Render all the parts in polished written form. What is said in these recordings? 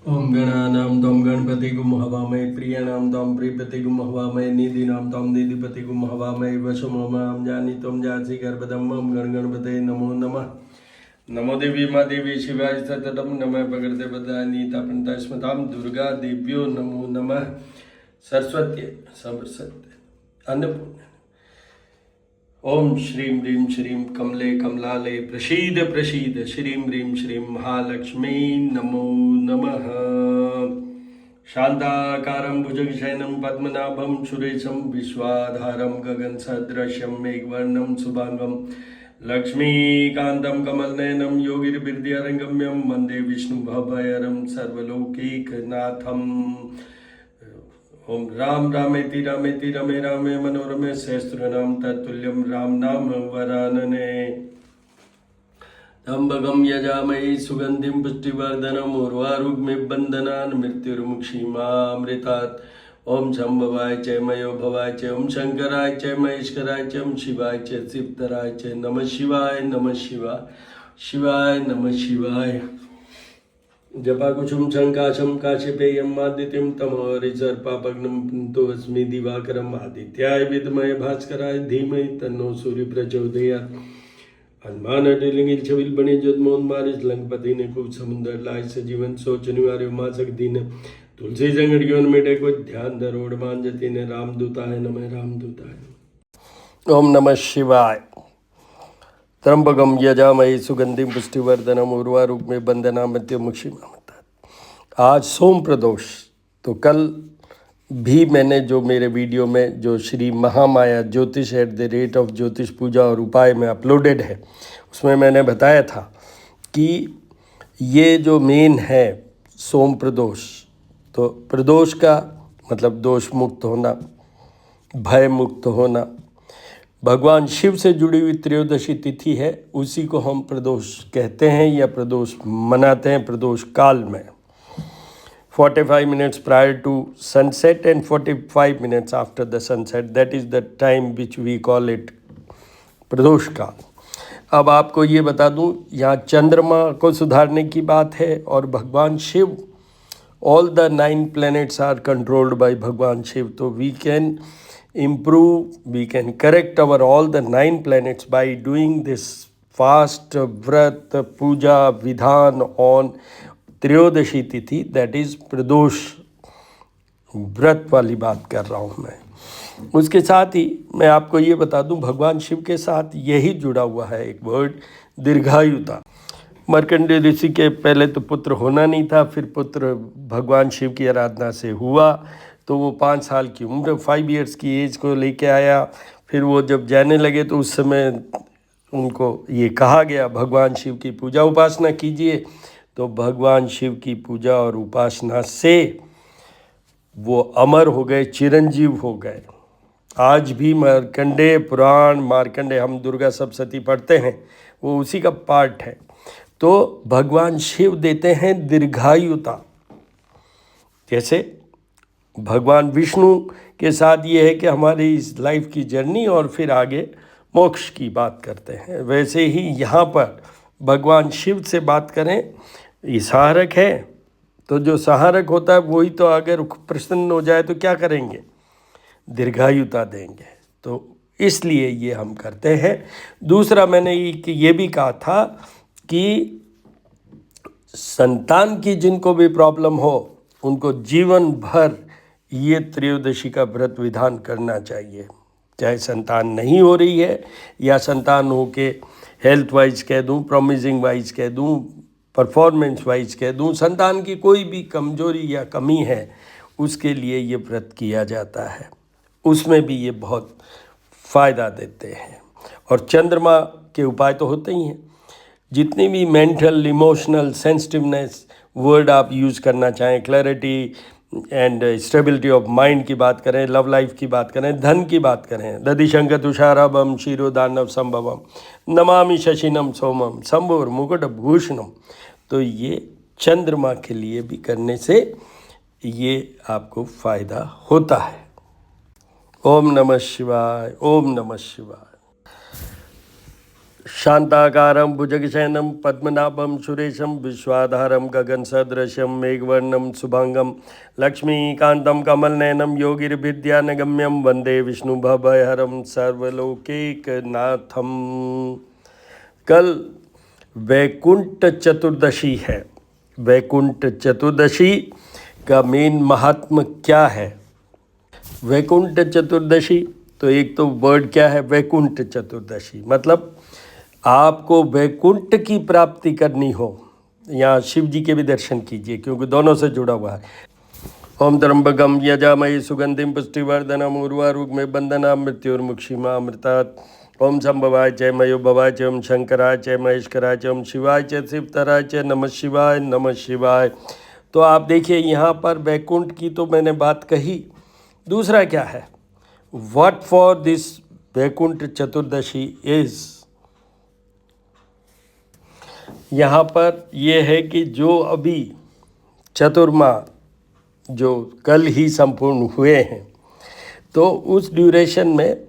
ओम गणानां त्वं गणपतिगुं हवामहे प्रियाणां त्वं प्रियपतिगुं हवामहे निधीनां त्वं निधिपतिगुं हवामहे वशमो मां जानी त्वं जासि गर्भदं मम गणगणपते नमो नमः। नमो देवी माँ देवी शिवाय सततम नमः प्रकृते पदानीता पंतस्मतां दुर्गा देव्यो नमो नमः। सरस्वती सरस्वती अन्नपूर्ण ओम श्रीं ह्रीं श्रीं कमले कमलालय प्रसीद प्रसीद श्रीं ह्रीं श्रीं महालक्ष्मी नमो नमः। शांताकारं भुजगशयनं पद्मनाभं सुरेशं विश्वाधारं गगनसदृशं मेघवर्णं शुभांगं लक्ष्मीकान्तं कमलनयनं योगिर्विद्यारंगम्यं वन्दे विष्णुभवहरं सर्वलोकैकनाथम्। ओम राम रामेति रामेति रमे रामे मनोरमे सहस्रनाम तत्तुल्यं राम नाम वरानने। त्र्यंबकं यजामहे सुगंधिं पुष्टिवर्धनम् उर्वारुकमिव बन्धनान् मृत्युर्मुक्षीमामृतात्। ओम शंभवाय च मयो भवाय च ओम शंकराय च महेश्वराय च ओम शिवाय च शिवतराय च नमः शिवाय नमः शिवाय शिवाय नमः शिवाय। जपाकुशुम शंकाशम काशिपेयम आदित्यम तमोरिसर्पापग्नम पुंतोऽस्मि दिवाकरम आदित्याय विद्महे भास्कराय धीमहि तन्नो सूर्य प्रचोदयात्। हनुमान छबिल बने जदमोहन मारिस लंकपति ने खूब समुद्र लाय सजीवन सोच निवार्य मासक दीन तुलसी जंगड़ियों मेटे को ध्यान दरोड़ मान जति ने रामदूताय नमः रामदूताय। ओम नमः शिवाय। त्र्यंबकम यजामहे सुगंधिम पुष्टिवर्धनम उर्वारुकमिव बन्धनान् मृत्युर्मुक्षीमामृतात्। आज सोम प्रदोष, तो कल भी मैंने जो मेरे वीडियो में जो श्री महामाया ज्योतिष @ ज्योतिष पूजा और उपाय में अपलोडेड है, उसमें मैंने बताया था कि ये जो मेन है सोम प्रदोष, तो प्रदोष का मतलब दोष मुक्त होना, भय मुक्त होना, भगवान शिव से जुड़ी हुई त्रयोदशी तिथि है, उसी को हम प्रदोष कहते हैं या प्रदोष मनाते हैं प्रदोष काल में। 45 minutes prior to sunset and 45 minutes after the sunset, that is the time which we call it प्रदोष काल। अब आपको ये बता दूं, यहाँ चंद्रमा को सुधारने की बात है और भगवान Shiv, all the 9 planets are controlled by भगवान शिव, तो we can improve, we can correct our all the 9 planets by doing this fast व्रत पूजा विधान on त्रयोदशी तिथि, दैट इज प्रदोष व्रत वाली बात कर रहा हूँ मैं। उसके साथ ही मैं आपको ये बता दूं, भगवान शिव के साथ यही जुड़ा हुआ है एक वर्ड, दीर्घायुता। मार्कंडेय ऋषि के पहले तो पुत्र होना नहीं था, फिर पुत्र भगवान शिव की आराधना से हुआ, तो वो 5 साल की उम्र 5 years की एज को लेके आया। फिर वो जब जाने लगे तो उस समय उनको ये कहा गया भगवान शिव की पूजा उपासना कीजिए, तो भगवान शिव की पूजा और उपासना से वो अमर हो गए, चिरंजीव हो गए। आज भी मार्कंडेय पुराण, मार्कंडेय, हम दुर्गा सप्तशती पढ़ते हैं, वो उसी का पार्ट है। तो भगवान शिव देते हैं दीर्घायुता। जैसे भगवान विष्णु के साथ ये है कि हमारी इस लाइफ की जर्नी और फिर आगे मोक्ष की बात करते हैं, वैसे ही यहाँ पर भगवान शिव से बात करें। ये सहारक है, तो जो सहारक होता है वही तो अगर प्रसन्न हो जाए तो क्या करेंगे, दीर्घायुता देंगे। तो इसलिए ये हम करते हैं। दूसरा मैंने ये भी कहा था कि संतान की जिनको भी प्रॉब्लम हो, उनको जीवन भर ये त्रयोदशी का व्रत विधान करना चाहिए। चाहे संतान नहीं हो रही है या संतान हो के हेल्थ वाइज कह दूँ, प्रोमिसिंग वाइज कह दूँ, परफॉर्मेंस वाइज कह दूँ, संतान की कोई भी कमजोरी या कमी है, उसके लिए ये व्रत किया जाता है, उसमें भी ये बहुत फ़ायदा देते हैं। और चंद्रमा के उपाय तो होते ही हैं। जितनी भी मेंटल, इमोशनल, सेंसिटिवनेस वर्ड आप यूज़ करना चाहें, clarity and stability of mind की बात करें, लव लाइफ की बात करें, धन की बात करें, दधिशंकर तुषाराभम क्षीरोदानव संभवम नमामि शशिनम सोमम शंभुर मुकुट भूषणम, तो ये चंद्रमा के लिए भी करने से ये आपको फ़ायदा होता है। ओम नमः शिवाय, ओम नमः शिवाय। शांताकारं भुजगशयनं पद्मनाभं सुरेशं विश्वाधारं गगनसदृशं मेघवर्णं शुभांगं लक्ष्मीकान्तं कमलनयनं योगिर्विद्यानगम्यं वन्दे विष्णुभवहरं सर्वलोकैकनाथं। कल वैकुंठ चतुर्दशी है। वैकुंठ चतुर्दशी का मेन महात्म क्या है? वैकुंठ चतुर्दशी, तो एक तो वर्ड क्या है वैकुंठ चतुर्दशी, मतलब आपको वैकुंठ की प्राप्ति करनी हो, यहाँ शिव जी के भी दर्शन कीजिए क्योंकि दोनों से जुड़ा हुआ है। ओम त्र्यंबकम यजामहे सुगंधिम पुष्टिवर्धनम उर्वारुकमेव बंधनानां मृत्युर्मुक्षीमामृतात्। ओम संभवाय च मयो भवाय च ओम शंकराय च महेश्वराय च ओम शिवाय च शिवतराय च नमः शिवाय नमः शिवाय। तो आप देखिए यहाँ पर वैकुंठ की तो मैंने बात कही, दूसरा क्या है, what for this Vaikuntha Chaturdashi is. यहाँ पर ये है कि जो अभी चतुर्मा जो कल ही संपूर्ण हुए हैं, तो उस ड्यूरेशन में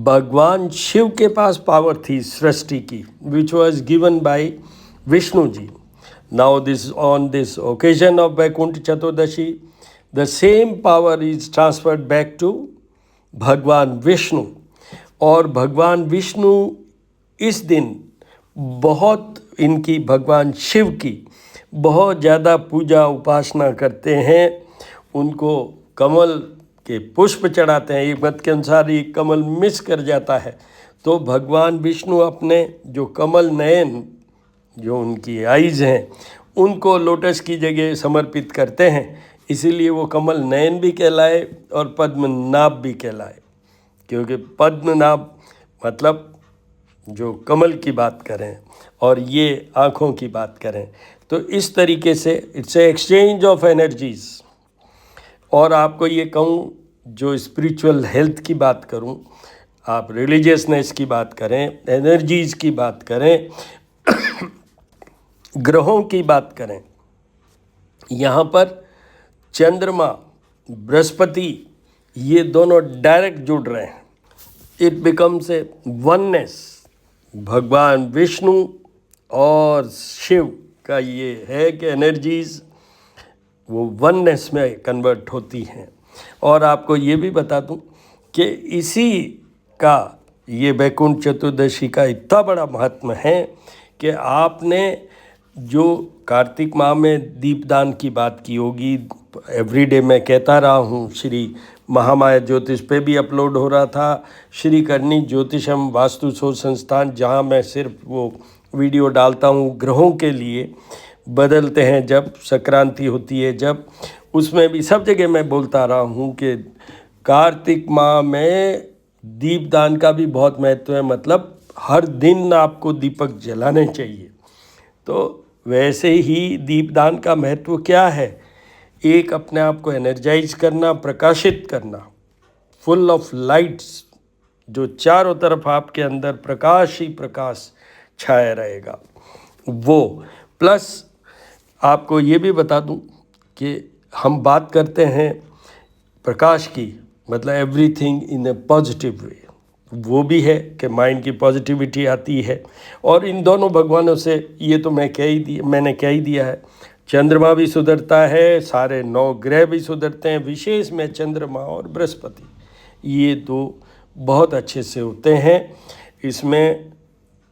भगवान शिव के पास पावर थी सृष्टि की, which was given by Vishnu ji. Now this on this occasion of Vaikuntha Chaturdashi the same power is transferred back to भगवान विष्णु। और भगवान विष्णु इस दिन बहुत इनकी भगवान शिव की बहुत ज़्यादा पूजा उपासना करते हैं, उनको कमल के पुष्प चढ़ाते हैं। एक मत के अनुसार ये कमल मिस कर जाता है तो भगवान विष्णु अपने जो कमल नयन जो उनकी आइज़ हैं उनको लोटस की जगह समर्पित करते हैं, इसीलिए वो कमल नयन भी कहलाए और पद्मनाभ भी कहलाए, क्योंकि पद्मनाभ मतलब जो कमल की बात करें और ये आँखों की बात करें। तो इस तरीके से it's a exchange of energies. और आपको ये कहूँ, जो स्पिरिचुअल हेल्थ की बात करूँ, आप रिलीजियसनेस की बात करें, एनर्जीज़ की बात करें, ग्रहों की बात करें, यहाँ पर चंद्रमा बृहस्पति ये दोनों डायरेक्ट जुड़ रहे हैं। It becomes a oneness. भगवान विष्णु और शिव का ये है कि एनर्जीज़ वो वननेस में कन्वर्ट होती हैं। और आपको ये भी बता दूं कि इसी का ये वैकुंठ चतुर्दशी का इतना बड़ा महत्व है कि आपने जो कार्तिक माह में दीपदान की बात की होगी, एवरीडे मैं कहता रहा हूँ, श्री महामाया ज्योतिष पे भी अपलोड हो रहा था, श्री करनी ज्योतिषम वास्तु शोध संस्थान, जहाँ मैं सिर्फ वो वीडियो डालता हूँ ग्रहों के लिए बदलते हैं जब संक्रांति होती है, जब उसमें भी सब जगह मैं बोलता रहा हूँ कि कार्तिक माह में दीपदान का भी बहुत महत्व है, मतलब हर दिन आपको दीपक जलाने चाहिए। तो वैसे ही दीपदान का महत्व क्या है, एक अपने आप को एनर्जाइज करना, प्रकाशित करना, फुल ऑफ लाइट्स, जो चारों तरफ आपके अंदर प्रकाश ही प्रकाश छाया रहेगा वो। प्लस आपको ये भी बता दूं कि हम बात करते हैं प्रकाश की, मतलब everything in A positive way, वो भी है कि माइंड की पॉजिटिविटी आती है। और इन दोनों भगवानों से ये तो मैंने कह ही दिया है, चंद्रमा भी सुधरता है, सारे 9 ग्रह भी सुधरते हैं, विशेष में चंद्रमा और बृहस्पति, ये तो बहुत अच्छे से होते हैं, इसमें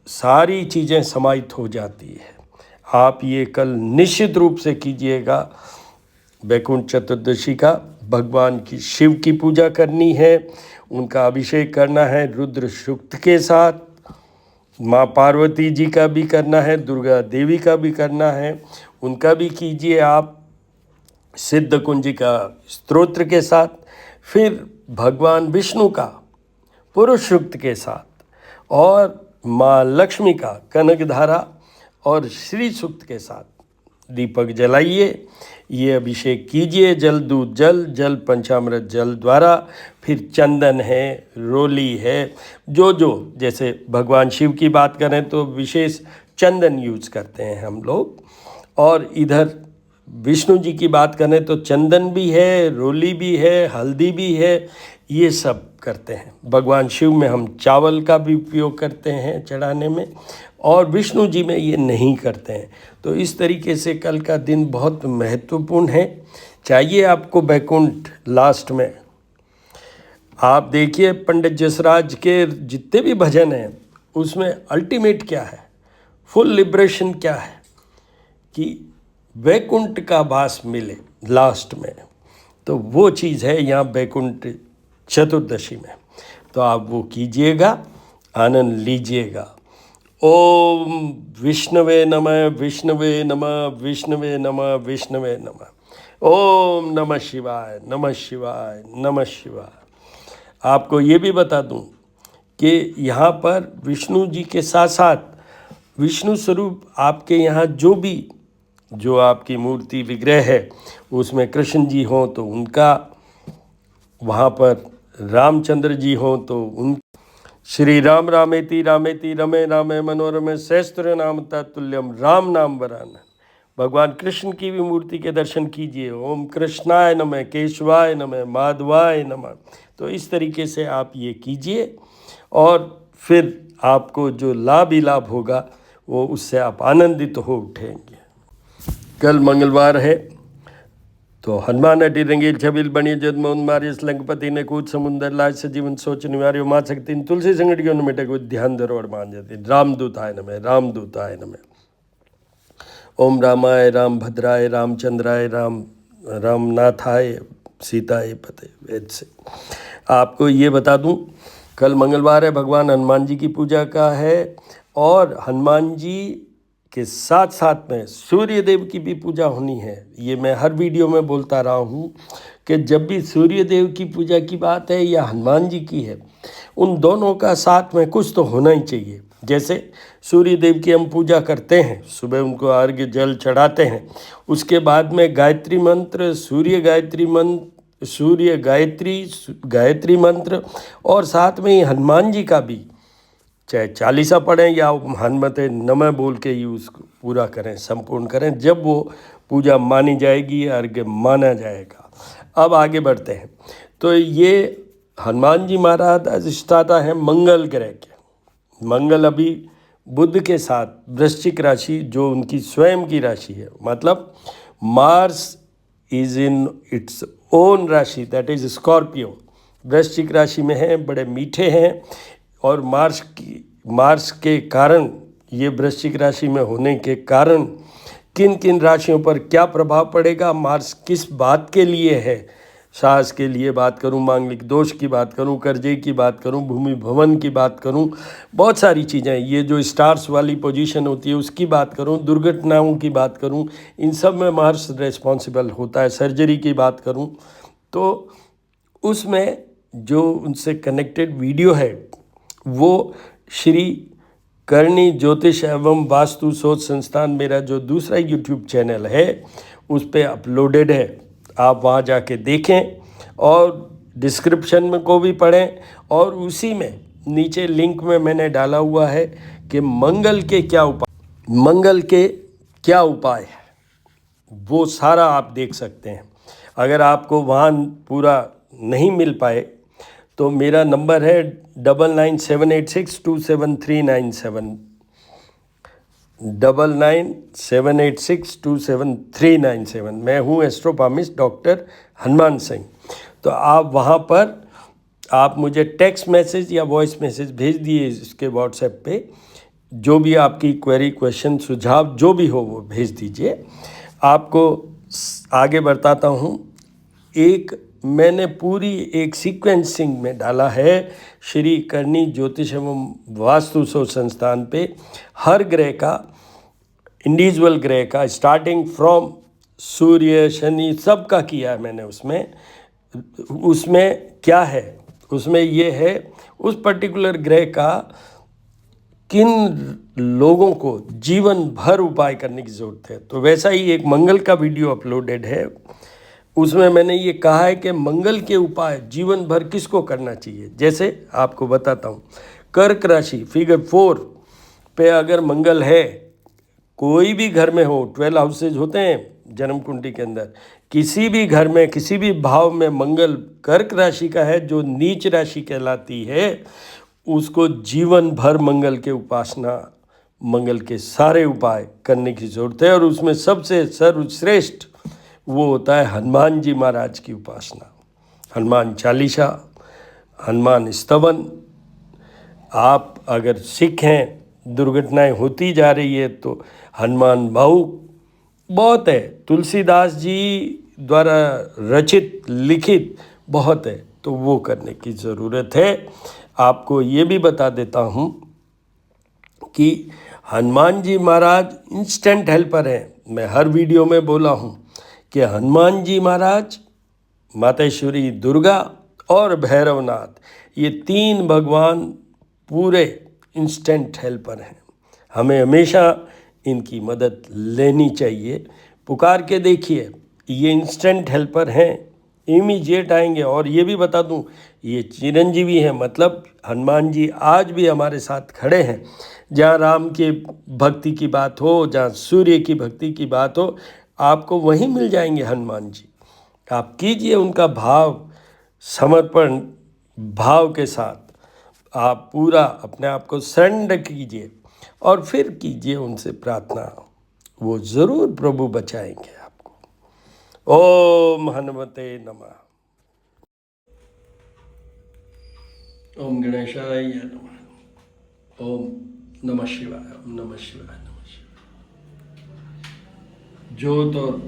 सारी चीज़ें समाहित हो जाती है। आप ये कल निश्चित रूप से कीजिएगा। वैकुंठ चतुर्दशी का भगवान की शिव की पूजा करनी है, उनका अभिषेक करना है रुद्र सूक्त के साथ, माँ पार्वती जी का भी करना है, दुर्गा देवी का भी करना है, उनका भी कीजिए आप, सिद्ध कुंजिका स्तोत्र के साथ, फिर भगवान विष्णु का पुरुष सूक्त के साथ, और माँ लक्ष्मी का कनकधारा और श्री सूक्त के साथ दीपक जलाइए, ये अभिषेक कीजिए, जल दूध जल, जल पंचामृत जल द्वारा, फिर चंदन है, रोली है, जो जैसे भगवान शिव की बात करें तो विशेष चंदन यूज करते हैं हम लोग, और इधर विष्णु जी की बात करें तो चंदन भी है, रोली भी है, हल्दी भी है, ये सब करते हैं। भगवान शिव में हम चावल का भी उपयोग करते हैं चढ़ाने में, और विष्णु जी में ये नहीं करते हैं। तो इस तरीके से कल का दिन बहुत महत्वपूर्ण है। चाहिए आपको बैकुंठ लास्ट में, आप देखिए पंडित जसराज के जितने भी भजन हैं उसमें अल्टीमेट क्या है, फुल लिबरेशन क्या है कि वैकुंठ का वास मिले लास्ट में। तो वो चीज़ है यहाँ वैकुंठ चतुर्दशी में। तो आप वो कीजिएगा, आनंद लीजिएगा। ओम विष्णवे नमः, विष्णवे नमः, विष्णवे नमः, विष्णवे नमः। ओम नमः शिवाय, नमः शिवाय, नमः शिवाय। आपको ये भी बता दूं कि यहाँ पर विष्णु जी के साथ साथ विष्णु स्वरूप आपके यहाँ जो आपकी मूर्ति विग्रह है उसमें कृष्ण जी हों तो उनका, वहाँ पर रामचंद्र जी हों तो उन, श्री राम रामेति रामेति रमे रामे मनोरमे सहस्त्र नाम तत्तुल्यम राम नाम वरानन। भगवान कृष्ण की भी मूर्ति के दर्शन कीजिए। ओम कृष्णाय नमः, केशवाय नमः, माधवाय नमः। तो इस तरीके से आप ये कीजिए और फिर आपको जो लाभ ही लाभ होगा वो उससे आप आनंदित हो उठेंगे। कल मंगलवार है तो हनुमान अटी रंगील छबिल बनी जद मोहन मारियस लंकपति ने कूद समुंदर लाज सजीवन सोच निवार्यो माँ शक्ति तुलसी संगठियों ने मिटे को ध्यान धरो और मान जाती। रामदूताय नमः, रामदूताय नमः। ओम रामाय राम भद्राय रामचंद्राय रामनाथाय सीताय पते। वेद से आपको ये बता दूं, कल मंगलवार है, भगवान हनुमान जी की पूजा का है, और हनुमान जी के साथ साथ में सूर्य देव की भी पूजा होनी है। ये मैं हर वीडियो में बोलता रहा हूँ कि जब भी सूर्य देव की पूजा की बात है या हनुमान जी की है, उन दोनों का साथ में कुछ तो होना ही चाहिए। जैसे सूर्य देव की हम पूजा करते हैं, सुबह उनको अर्घ्य जल चढ़ाते हैं, उसके बाद में गायत्री मंत्र, सूर्य गायत्री मंत्र, और साथ में ही हनुमान जी का भी चाहे चालीसा पढ़ें या हनुमते नमः बोल के ही उसको पूरा करें, संपूर्ण करें। जब वो पूजा मानी जाएगी, अर्घ्य माना जाएगा। अब आगे बढ़ते हैं। तो ये हनुमान जी महाराज अधिष्ठाता है मंगल ग्रह के। मंगल अभी बुध के साथ वृश्चिक राशि, जो उनकी स्वयं की राशि है, मतलब Mars is in its own राशि, दैट इज स्कॉर्पियो, वृश्चिक राशि में है, बड़े मीठे हैं। और मार्स के कारण, ये वृश्चिक राशि में होने के कारण किन किन राशियों पर क्या प्रभाव पड़ेगा, मार्स किस बात के लिए है, साहस के लिए बात करूं, मांगलिक दोष की बात करूं, कर्जे की बात करूं, भूमि भवन की बात करूं, बहुत सारी चीज़ें, ये जो स्टार्स वाली पोजीशन होती है उसकी बात करूं, दुर्घटनाओं की बात करूं, इन सब में मार्स रिस्पॉन्सिबल होता है। सर्जरी की बात करूं तो उसमें जो उनसे कनेक्टेड वीडियो है वो श्री करणी ज्योतिष एवं वास्तु शोध संस्थान, मेरा जो दूसरा यूट्यूब चैनल है उस पर अपलोडेड है। आप वहाँ जाके देखें और डिस्क्रिप्शन में को भी पढ़ें, और उसी में नीचे लिंक में मैंने डाला हुआ है कि मंगल के क्या उपाय है, वो सारा आप देख सकते हैं। अगर आपको वहाँ पूरा नहीं मिल पाए तो मेरा नंबर है 9978627397, 9978627397। मैं हूँ एस्ट्रोपामिस्ट डॉक्टर हनुमान सिंह। तो आप वहाँ पर आप मुझे टेक्स्ट मैसेज या वॉइस मैसेज भेज दिए इसके व्हाट्सएप पे, जो भी आपकी क्वेरी, क्वेश्चन, सुझाव जो भी हो वो भेज दीजिए। आपको आगे बताता हूँ। मैंने पूरी एक सीक्वेंसिंग में डाला है श्री करणी ज्योतिष एवं वास्तु शोध संस्थान पे, हर ग्रह का, इंडिविजुअल ग्रह का, स्टार्टिंग फ्रॉम सूर्य, शनि, सब का किया है मैंने। उसमें क्या है, उसमें ये है उस पर्टिकुलर ग्रह का किन लोगों को जीवन भर उपाय करने की ज़रूरत है। तो वैसा ही एक मंगल का वीडियो अपलोडेड है, उसमें मैंने ये कहा है कि मंगल के उपाय जीवन भर किसको करना चाहिए। जैसे आपको बताता हूँ, कर्क राशि फिगर 4 पे अगर मंगल है, कोई भी घर में हो, 12 हाउसेज होते हैं जन्म कुंडली के अंदर किसी भी घर में किसी भी भाव में मंगल कर्क राशि का है, जो नीच राशि कहलाती है, उसको जीवन भर मंगल के उपासना, मंगल के सारे उपाय करने की ज़रूरत है। और उसमें सबसे सर्वश्रेष्ठ वो होता है हनुमान जी महाराज की उपासना, हनुमान चालीसा, हनुमान स्तवन। आप अगर सिख हैं, दुर्घटनाएं होती जा रही है तो हनुमान भाऊ बहुत है, तुलसीदास जी द्वारा रचित लिखित बहुत है, तो वो करने की ज़रूरत है। आपको ये भी बता देता हूँ कि हनुमान जी महाराज इंस्टेंट हेल्पर हैं। मैं हर वीडियो में बोला हूँ कि हनुमान जी महाराज, मातेश्वरी दुर्गा और भैरवनाथ, ये तीन भगवान पूरे इंस्टेंट हेल्पर हैं। हमें हमेशा इनकी मदद लेनी चाहिए। पुकार के देखिए, ये इंस्टेंट हेल्पर हैं, इमीडिएट आएंगे। और ये भी बता दूं, ये चिरंजीवी हैं, मतलब हनुमान जी आज भी हमारे साथ खड़े हैं। जहाँ राम के भक्ति की बात हो, जहाँ सूर्य की भक्ति की बात हो, आपको वहीं मिल जाएंगे हनुमान जी। आप कीजिए उनका भाव, समर्पण भाव के साथ आप पूरा अपने आप को सरेंडर कीजिए और फिर कीजिए उनसे प्रार्थना, वो ज़रूर प्रभु बचाएंगे आपको। ओम हनुमते नमः। ओम गणेशाय नमः। ओम नमः शिवाय, ओम नमः शिवाय, नमः शिवाय। ज्योत और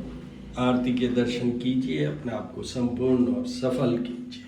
आरती के दर्शन कीजिए, अपने आप को संपूर्ण और सफल कीजिए।